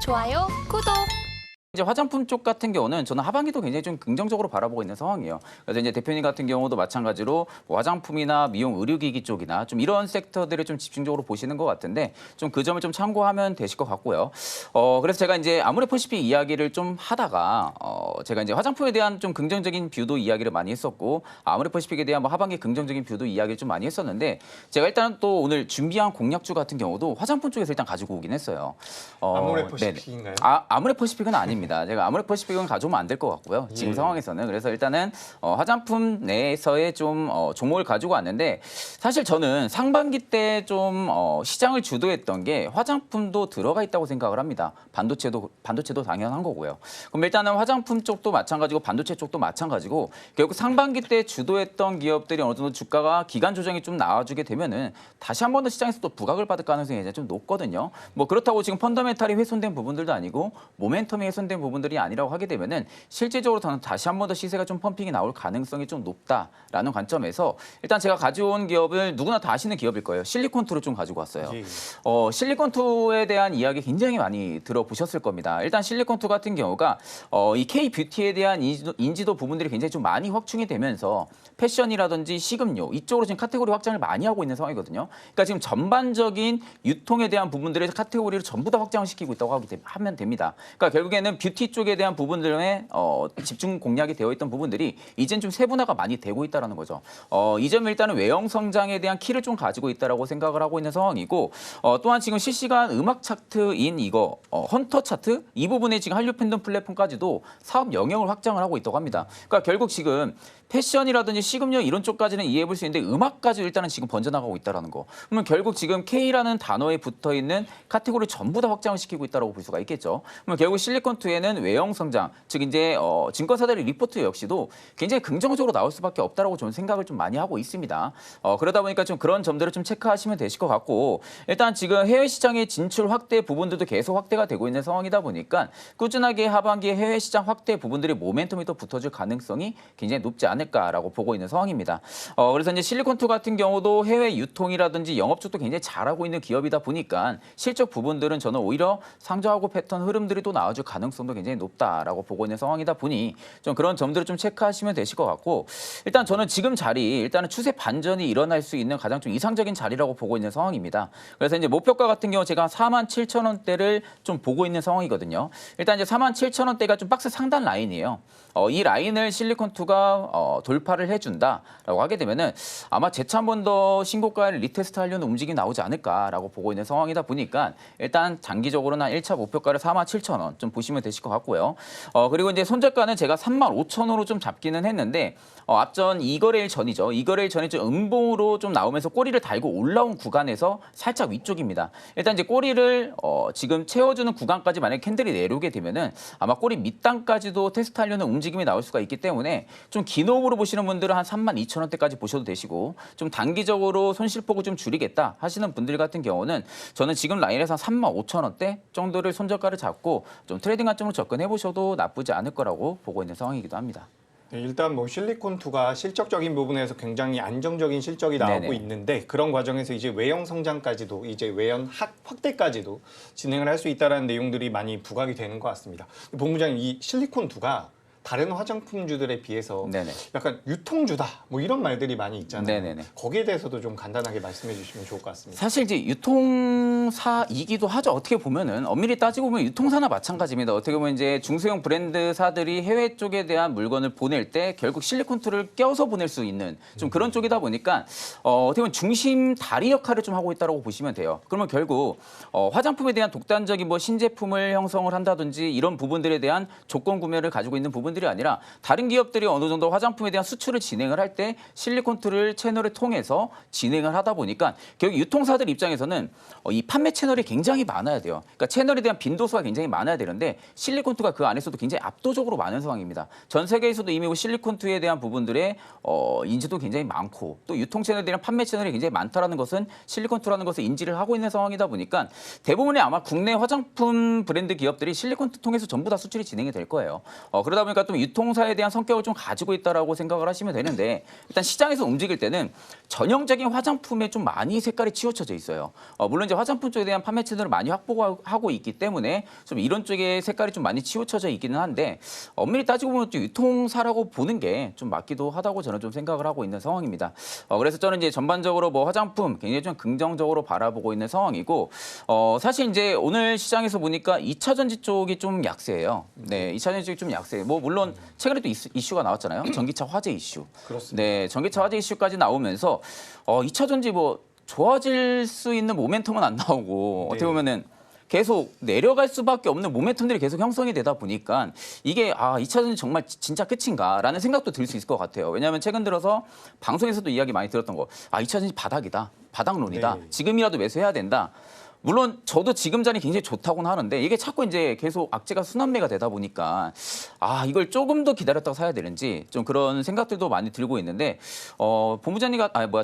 좋아요, 구독. 이제 화장품 쪽 같은 경우는 저는 하반기도 굉장히 좀 긍정적으로 바라보고 있는 상황이에요. 그래서 이제 대표님 같은 경우도 마찬가지로 뭐 화장품이나 미용 의료기기 쪽이나 좀 이런 섹터들을 좀 집중적으로 보시는 것 같은데 좀 그 점을 좀 참고하면 되실 것 같고요. 그래서 제가 이제 아모레퍼시픽 이야기를 좀 하다가 제가 이제 화장품에 대한 좀 긍정적인 뷰도 이야기를 많이 했었고 아모레퍼시픽에 대한 뭐 하반기 긍정적인 뷰도 이야기를 좀 많이 했었는데 제가 일단 또 오늘 준비한 공략주 같은 경우도 화장품 쪽에서 일단 가지고 오긴 했어요. 아모레퍼시픽인가요? 아모레퍼시픽은 아닙니다. 제가 아모레퍼시픽은 가져오면 안 될 것 같고요. 지금 상황에서는. 그래서 일단은 화장품 내에서의 좀 종목을 가지고 왔는데 사실 저는 상반기 때 좀 시장을 주도했던 게 화장품도 들어가 있다고 생각을 합니다. 반도체도 당연한 거고요. 그럼 일단은 화장품 쪽도 마찬가지고 반도체 쪽도 마찬가지고 결국 상반기 때 주도했던 기업들이 어느 정도 주가가 기간 조정이 좀 나와주게 되면은 다시 한 번 더 시장에서 또 부각을 받을 가능성이 이제 좀 높거든요. 뭐 그렇다고 지금 펀더멘탈이 훼손된 부분들도 아니고 모멘텀이 훼손된 부분들이 아니라고 하게 되면은 실질적으로 저는 다시 한 번 더 시세가 좀 펌핑이 나올 가능성이 좀 높다라는 관점에서 일단 제가 가져온 기업을 누구나 다 아시는 기업일 거예요. 실리콘투를 좀 가지고 왔어요. 실리콘투에 대한 이야기 굉장히 많이 들어보셨을 겁니다. 일단 실리콘투 같은 경우가 이 K-뷰티에 대한 인지도 부분들이 굉장히 좀 많이 확충이 되면서 패션이라든지 식음료 이쪽으로 지금 카테고리 확장을 많이 하고 있는 상황이거든요. 그러니까 지금 전반적인 유통에 대한 부분들의 카테고리를 전부 다 확장을 시키고 있다고 하면 됩니다. 그러니까 결국에는 뷰티 쪽에 대한 부분들에 집중 공략이 되어 있던 부분들이 이젠 좀 세분화가 많이 되고 있다는 거죠. 이 점은 일단은 외형 성장에 대한 키를 좀 가지고 있다라고 생각을 하고 있는 상황이고 또한 지금 실시간 음악 차트인 이거 헌터 차트 이 부분에 지금 한류 팬덤 플랫폼까지도 사업 영역을 확장을 하고 있다고 합니다. 그러니까 결국 지금 패션이라든지 식음료 이런 쪽까지는 이해해 볼 수 있는데 음악까지 일단은 지금 번져나가고 있다는 거. 그러면 결국 지금 K라는 단어에 붙어 있는 카테고리 전부 다 확장을 시키고 있다고 볼 수가 있겠죠. 그러면 결국 실리콘투에는 외형 성장, 즉 이제 증권사들의 리포트 역시도 굉장히 긍정적으로 나올 수밖에 없다라고 저는 생각을 좀 많이 하고 있습니다. 그러다 보니까 좀 그런 점들을 좀 체크하시면 되실 것 같고 일단 지금 해외 시장의 진출 확대 부분들도 계속 확대가 되고 있는 상황이다 보니까 꾸준하게 하반기에 해외 시장 확대 부분들이 모멘텀이 또 붙어줄 가능성이 굉장히 높지 않을까라고 보고 있는 상황입니다. 그래서 이제 실리콘투 같은 경우도 해외 유통이라든지 영업 쪽도 굉장히 잘하고 있는 기업이다 보니까 실적 부분들은 저는 오히려 상저하고 패턴 흐름들이 또 나와줄 가능성도 굉장히 높다라고 보고 있는 상황이다 보니 좀 그런 점들을 좀 체크하시면 되실 것 같고 일단 저는 지금 자리 일단은 추세 반전이 일어날 수 있는 가장 좀 이상적인 자리라고 보고 있는 상황입니다. 그래서 이제 목표가 같은 경우 제가 47,000원대를 좀 보고 있는 상황이거든요. 일단 이제 47,000원대가 좀 박스 상단 라인이에요. 이 라인을 실리콘투가 돌파를 해준다라고 하게 되면은 아마 재차 한 번 더 신고가를 리테스트 하려는 움직임이 나오지 않을까라고 보고 있는 상황이다 보니까 일단 장기적으로는 1차 목표가를 47,000원 좀 보시면 되실 것 같고요. 그리고 이제 손절가는 제가 35,000원으로 좀 잡기는 했는데 앞전 2거래일 전이죠. 2거래일 전에 좀 음봉으로 좀 나오면서 꼬리를 달고 올라온 구간에서 살짝 위쪽입니다. 일단 이제 꼬리를 지금 채워주는 구간까지 만약에 캔들이 내려오게 되면은 아마 꼬리 밑단까지도 테스트하려는 움직임이 나올 수가 있기 때문에 좀 긴 호흡으로 보시는 분들은 한 32,000원대까지 보셔도 되시고 좀 단기적으로 손실폭을 좀 줄이겠다 하시는 분들 같은 경우는 저는 지금 라인에서 35,000원대 정도를 손절가를 잡고 좀 트레이딩 관점으로 접근해 보셔도 나쁘지 않을 거라고 보고 있는 상황이기도 합니다. 네, 일단 뭐 실리콘투가 실적적인 부분에서 굉장히 안정적인 실적이 나오고 네네. 있는데 그런 과정에서 이제 외형 성장까지도 이제 외형 확대까지도 진행을 할 수 있다는 내용들이 많이 부각이 되는 것 같습니다. 본부장님, 이 실리콘투가 다른 화장품주들에 비해서 네네. 약간 유통주다 뭐 이런 말들이 많이 있잖아요. 네네네. 거기에 대해서도 좀 간단하게 말씀해 주시면 좋을 것 같습니다. 사실 이제 유통사이기도 하죠. 어떻게 보면은 엄밀히 따지고 보면 유통사나 마찬가지입니다. 어떻게 보면 이제 중소형 브랜드사들이 해외 쪽에 대한 물건을 보낼 때 결국 실리콘투를 껴서 보낼 수 있는 좀 그런 쪽이다 보니까 어떻게 보면 중심 다리 역할을 좀 하고 있다고 보시면 돼요. 그러면 결국 화장품에 대한 독단적인 뭐 신제품을 형성을 한다든지 이런 부분들에 대한 조건 구매를 가지고 있는 부분들이 아니라 다른 기업들이 어느 정도 화장품에 대한 수출을 진행을 할 때 실리콘투를 채널을 통해서 진행을 하다 보니까 결국 유통사들 입장에서는 이 판매 채널이 굉장히 많아야 돼요. 그러니까 채널에 대한 빈도수가 굉장히 많아야 되는데 실리콘투가 그 안에서도 굉장히 압도적으로 많은 상황입니다. 전 세계에서도 이미 실리콘투에 대한 부분들의 인지도 굉장히 많고 또 유통 채널에 대한 판매 채널이 굉장히 많다라는 것은 실리콘투라는 것을 인지를 하고 있는 상황이다 보니까 대부분의 아마 국내 화장품 브랜드 기업들이 실리콘투 통해서 전부 다 수출이 진행이 될 거예요. 그러다 보니까 우리가 좀 유통사에 대한 성격을 좀 가지고 있다라고 생각을 하시면 되는데 일단 시장에서 움직일 때는 전형적인 화장품에 좀 많이 색깔이 치우쳐져 있어요. 물론 이제 화장품 쪽에 대한 판매 채널을 많이 확보하고 있기 때문에 좀 이런 쪽에 색깔이 좀 많이 치우쳐져 있기는 한데 엄밀히 따지고 보면 또 유통사라고 보는 게 좀 맞기도 하다고 저는 좀 생각을 하고 있는 상황입니다. 그래서 저는 이제 전반적으로 뭐 화장품 굉장히 좀 긍정적으로 바라보고 있는 상황이고 사실 이제 오늘 시장에서 보니까 2차 전지 쪽이 좀 약세예요. 네, 2차 전지 쪽이 좀 약세예요. 뭐 물론 최근에 또 이슈가 나왔잖아요. 전기차 화재 이슈. 그렇습니다. 네, 전기차 화재 이슈까지 나오면서 2차 전지 뭐 좋아질 수 있는 모멘텀은 안 나오고 어떻게 보면은 계속 내려갈 수밖에 없는 모멘텀들이 계속 형성이 되다 보니까 이게 2차 전지 정말 진짜 끝인가라는 생각도 들 수 있을 것 같아요. 왜냐하면 최근 들어서 방송에서도 이야기 많이 들었던 거 2차 전지 바닥이다. 바닥론이다. 네. 지금이라도 매수해야 된다. 물론 저도 지금 자리 굉장히 좋다고는 하는데 이게 자꾸 이제 계속 악재가 순환매가 되다 보니까 이걸 조금 더 기다렸다가 사야 되는지 좀 그런 생각들도 많이 들고 있는데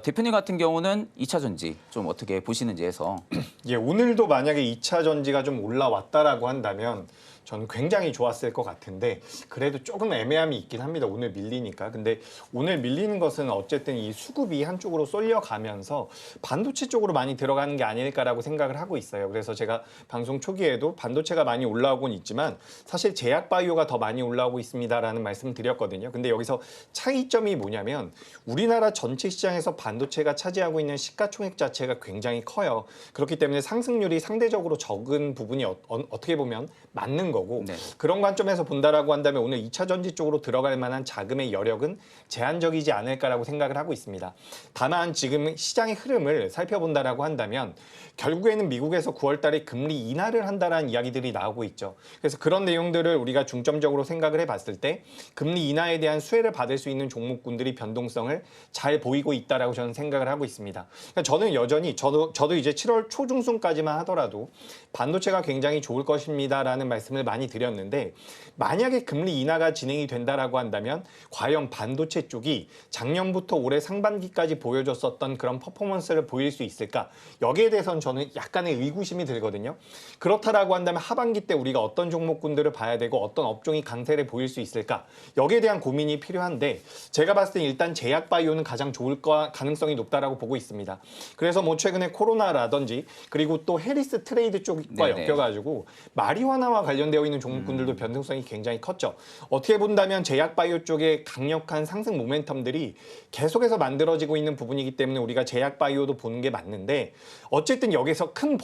대표님 같은 경우는 2차 전지 좀 어떻게 보시는지 해서 예, 오늘도 만약에 2차 전지가 좀 올라왔다라고 한다면 저는 굉장히 좋았을 것 같은데 그래도 조금 애매함이 있긴 합니다. 오늘 밀리니까. 근데 오늘 밀리는 것은 어쨌든 이 수급이 한쪽으로 쏠려가면서 반도체 쪽으로 많이 들어가는 게 아닐까라고 생각을 하고 있어요. 그래서 제가 방송 초기에도 반도체가 많이 올라오곤 있지만 사실 제약 바이오가 더 많이 올라오고 있습니다라는 말씀을 드렸거든요. 근데 여기서 차이점이 뭐냐면 우리나라 전체 시장에서 반도체가 차지하고 있는 시가총액 자체가 굉장히 커요. 그렇기 때문에 상승률이 상대적으로 적은 부분이 어떻게 보면 맞는 거고 네. 그런 관점에서 본다라고 한다면 오늘 2차 전지 쪽으로 들어갈 만한 자금의 여력은 제한적이지 않을까라고 생각을 하고 있습니다. 다만 지금 시장의 흐름을 살펴본다라고 한다면 결국에는 미국에서 9월 달에 금리 인하를 한다라는 이야기들이 나오고 있죠. 그래서 그런 내용들을 우리가 중점적으로 생각을 해봤을 때 금리 인하에 대한 수혜를 받을 수 있는 종목군들이 변동성을 잘 보이고 있다라고 저는 생각을 하고 있습니다. 그러니까 저는 여전히 저도 이제 7월 초중순까지만 하더라도 반도체가 굉장히 좋을 것입니다라는 말씀을 많이 드렸는데 만약에 금리 인하가 진행이 된다라고 한다면 과연 반도체 쪽이 작년부터 올해 상반기까지 보여줬었던 그런 퍼포먼스를 보일 수 있을까? 여기에 대해서는 저는 약간의 의구심이 들거든요. 그렇다라고 한다면 하반기 때 우리가 어떤 종목군들을 봐야 되고 어떤 업종이 강세를 보일 수 있을까? 여기에 대한 고민이 필요한데 제가 봤을 때 일단 제약 바이오는 가장 좋을 가능성이 높다라고 보고 있습니다. 그래서 뭐 최근에 코로나라든지 그리고 또 해리스 트레이드 쪽과 엮여가지고 마리화나와 관련되어 있는 종목군들도 변동성이 굉장히 컸죠. 어떻게 본다면 제약 바이오 쪽에 강력한 상승 모멘텀들이 계속해서 만들어지고 있는 부분이기 때문에 우리가 제약 바이오도 보는 게 맞는데 어쨌든 여기서 큰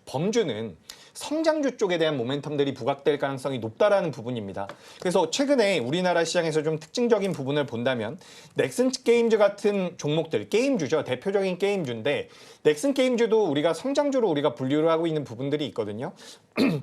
범주는 성장주 쪽에 대한 모멘텀들이 부각될 가능성이 높다라는 부분입니다. 그래서 최근에 우리나라 시장에서 좀 특징적인 부분을 본다면 넥슨 게임즈 같은 종목들, 게임주죠. 대표적인 게임주인데 넥슨 게임즈도 우리가 성장주로 우리가 분류를 하고 있는 부분들이 있거든요.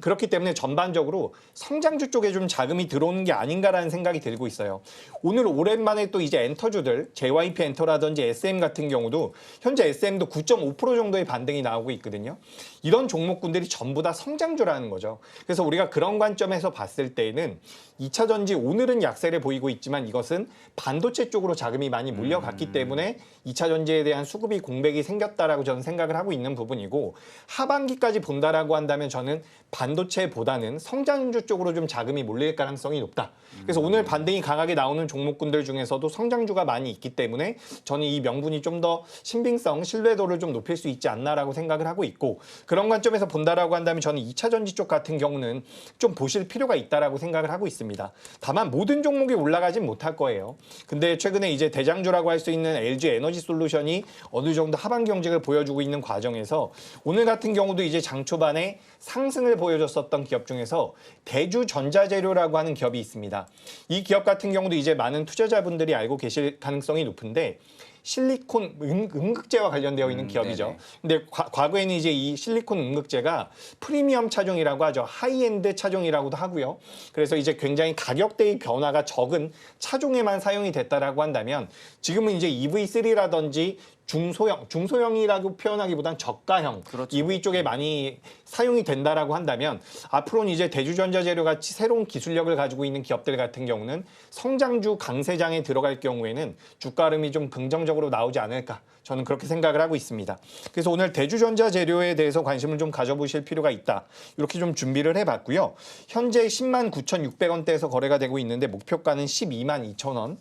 그렇기 때문에 전반적으로 성장주 쪽에 좀 자금이 들어오는 게 아닌가라는 생각이 들고 있어요. 오늘 오랜만에 또 이제 엔터주들, JYP 엔터라든지 SM 같은 경우도 현재 SM도 9.5% 정도의 반등이 나오고 있거든요. 이런 종목군들이 전부 다 성장주라는 거죠. 그래서 우리가 그런 관점에서 봤을 때에는 2차 전지 오늘은 약세를 보이고 있지만 이것은 반도체 쪽으로 자금이 많이 몰려갔기 때문에 2차 전지에 대한 수급이 공백이 생겼다라고 저는 생각을 하고 있는 부분이고 하반기까지 본다라고 한다면 저는 반도체보다는 성장주 쪽으로 좀 자금이 몰릴 가능성이 높다. 그래서 오늘 반등이 강하게 나오는 종목군들 중에서도 성장주가 많이 있기 때문에 저는 이 명분이 좀 더 신빙성, 신뢰도를 좀 높일 수 있지 않나라고 생각을 하고 있고 그런 관점에서 본다라고 한다면 저는 2차 전지 쪽 같은 경우는 좀 보실 필요가 있다라고 생각을 하고 있습니다. 다만 모든 종목이 올라가진 못할 거예요. 근데 최근에 이제 대장주라고 할 수 있는 LG 에너지 솔루션이 어느 정도 하반 경직을 보여주고 있는 과정에서 오늘 같은 경우도 이제 장 초반에 상승을 보여줬었던 기업 중에서 대주전자재료라고 하는 기업이 있습니다. 이 기업 같은 경우도 이제 많은 투자자분들이 알고 계실 가능성이 높은데 실리콘 음극재와 관련되어 있는 기업이죠. 근데 과거에는 이제 이 실리콘 음극재가 프리미엄 차종이라고 하죠. 하이엔드 차종이라고도 하고요. 그래서 이제 굉장히 가격대의 변화가 적은 차종에만 사용이 됐다라고 한다면 지금은 이제 EV3라든지 중소형이라고 표현하기보단 저가형 그렇죠. EV 쪽에 많이 사용이 된다라고 한다면 앞으로는 이제 대주전자재료 같이 새로운 기술력을 가지고 있는 기업들 같은 경우는 성장주 강세장에 들어갈 경우에는 주가 흐름이 좀 긍정적으로 나오지 않을까 저는 그렇게 생각을 하고 있습니다. 그래서 오늘 대주전자재료에 대해서 관심을 좀 가져보실 필요가 있다. 이렇게 좀 준비를 해봤고요. 현재 10만 9,600원대에서 거래가 되고 있는데 목표가는 12만 2천 원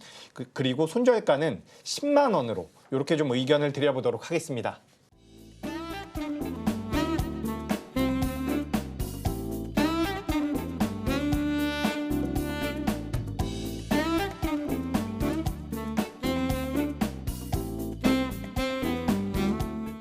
그리고 손절가는 10만 원으로 이렇게 좀 의견을 드려보도록 하겠습니다.